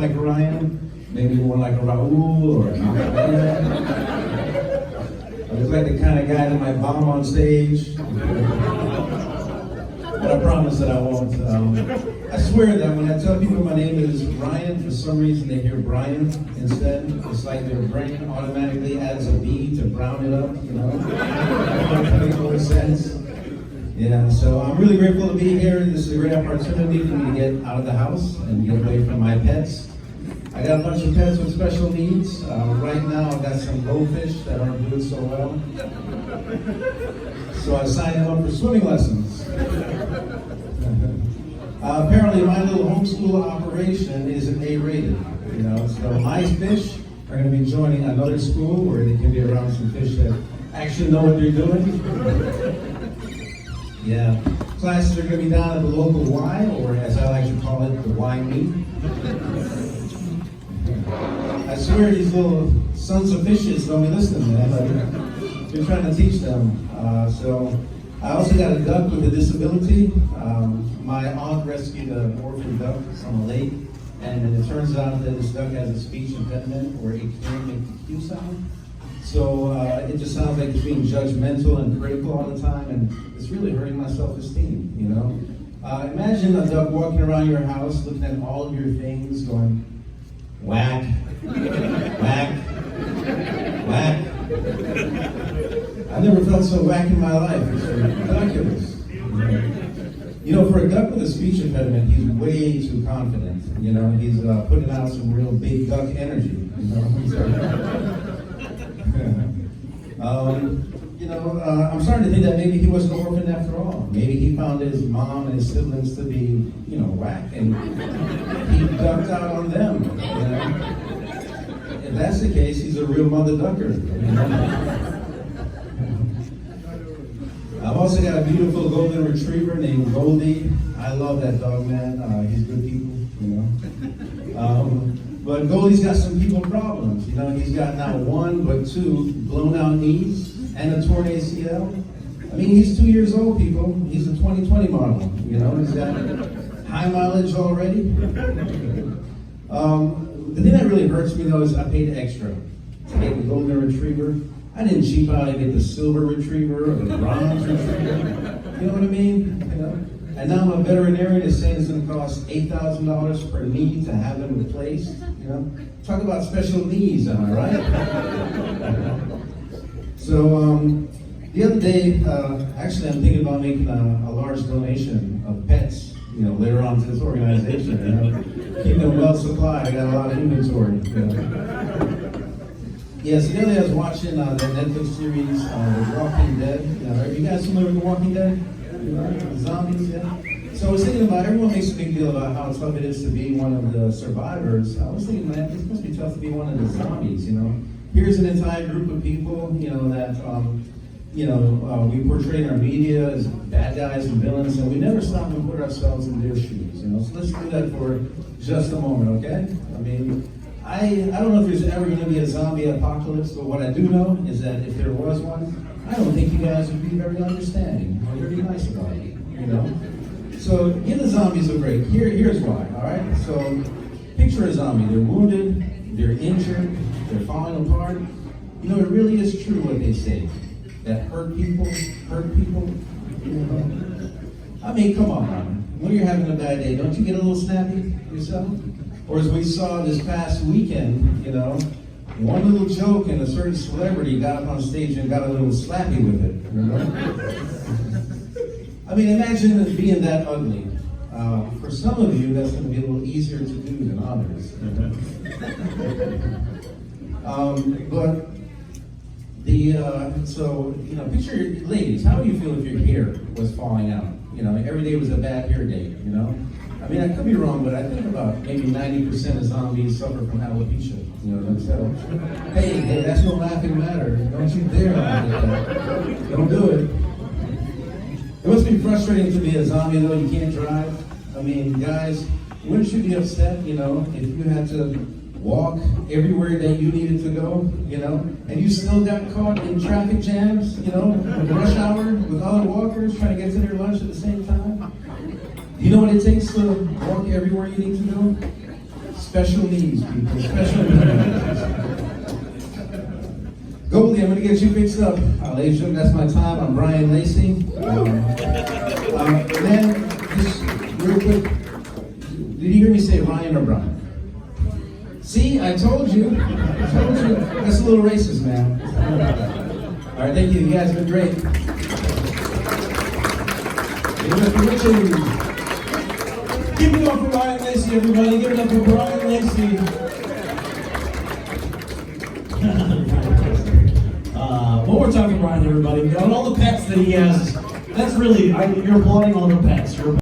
like Ryan, maybe more like a Raul or a I look like the kind of guy that might bomb on stage. But I promise that I won't. I swear that when I tell people my name is Ryan, for some reason they hear Brian instead. It's like their brain automatically adds a B to brown it up, you know? That makes no sense. Yeah, so I'm really grateful to be here. This is a great opportunity for me to get out of the house and get away from my pets. I got a bunch of pets with special needs. Right now I've got some goldfish that aren't doing so well. So I signed them up for swimming lessons. Apparently my little homeschool operation is an A-rated, you know, so my fish are going to be joining another school where they can be around some fish that actually know what they're doing. Yeah, classes are going to be down at the local Y, or as I like to call it, the Y meet. I swear these little sons of fishes don't be listening, man. We're trying to teach them. So I also got a duck with a disability. My aunt rescued an orphan duck from a lake, and it turns out that this duck has a speech impediment where it can't make the Q sound. So it just sounds like it's being judgmental and critical all the time, and it's really hurting my self-esteem, you know? Imagine a duck walking around your house looking at all of your things going, whack, whack, whack. I've never felt so whack in my life. It's ridiculous. You know, for a duck with a speech impediment, he's way too confident. You know, he's putting out some real big duck energy. You know, I'm starting to think that maybe he wasn't an orphan after all. Maybe he found his mom and his siblings to be, you know, whack, and he ducked out on them. You know? If that's the case, he's a real mother ducker. You know? I've also got a beautiful golden retriever named Goldie. I love that dog, man. He's good people, you know. But Goldie's got some people problems. You know, he's got not one, but two blown out knees and a torn ACL. I mean, he's 2 years old, people. He's a 2020 model, you know. He's got high mileage already. The thing that really hurts me, though, is I paid extra to get the golden retriever. I didn't cheap out and get the silver retriever or the bronze retriever. You know what I mean? You know? And now my veterinarian is saying it's going to cost $8,000 per knee to have them replaced. You know, talk about special needs, am I right? So the other day, actually, I'm thinking about making a large donation of pets. You know, later on to this organization. You know, keep them well supplied. I got a lot of inventory. You know. Yes, the other day I was watching the Netflix series, The Walking Dead. You know, are you guys familiar with The Walking Dead? You know, the zombies, yeah? So I was thinking about, everyone makes a big deal about how tough it is to be one of the survivors. I was thinking, man, this must be tough to be one of the zombies, you know? Here's an entire group of people, you know, that, we portray in our media as bad guys and villains, and we never stop and put ourselves in their shoes, you know? So let's do that for just a moment, okay? I mean, I don't know if there's ever going to be a zombie apocalypse, but what I do know is that if there was one, I don't think you guys would be very understanding or very nice about it, you know? So give the zombies a break. Here's why, all right? So picture a zombie. They're wounded, they're injured, they're falling apart. You know, it really is true what they say, that hurt people, you know? I mean, come on, man. When you're having a bad day, don't you get a little snappy yourself? Or as we saw this past weekend, you know, one little joke and a certain celebrity got up on stage and got a little slappy with it, you know? I mean, imagine it being that ugly. For some of you, that's going to be a little easier to do than others. You know? So, you know, picture, ladies, how would you feel if your hair was falling out? You know, every day was a bad hair day, you know? I mean, I could be wrong, but I think about maybe 90% of zombies suffer from alopecia. You know, themselves. Hey, that's no laughing matter. Don't you dare laugh at that. Don't do it. It must be frustrating to be a zombie, though. You can't drive. I mean, guys, wouldn't you be upset, you know, if you had to walk everywhere that you needed to go, you know, and you still got caught in traffic jams, you know, with rush hour, with other walkers trying to get to their lunch at the same time? You know what it takes to walk everywhere you need to go? Special needs, people. Special needs. Goldie, I'm going to get you fixed up. Ladies and gentlemen, that's my time. I'm Brian Lacy. And then, just real quick, did you hear me say Ryan or Brian? See, I told you. That's a little racist, man. All right, thank you. You guys have been great. Give it up for Brian Lacy, everybody. Give it up for Brian Lacy. One more time for Brian, everybody. On all the pets that he has, that's really, you're applauding all the pets.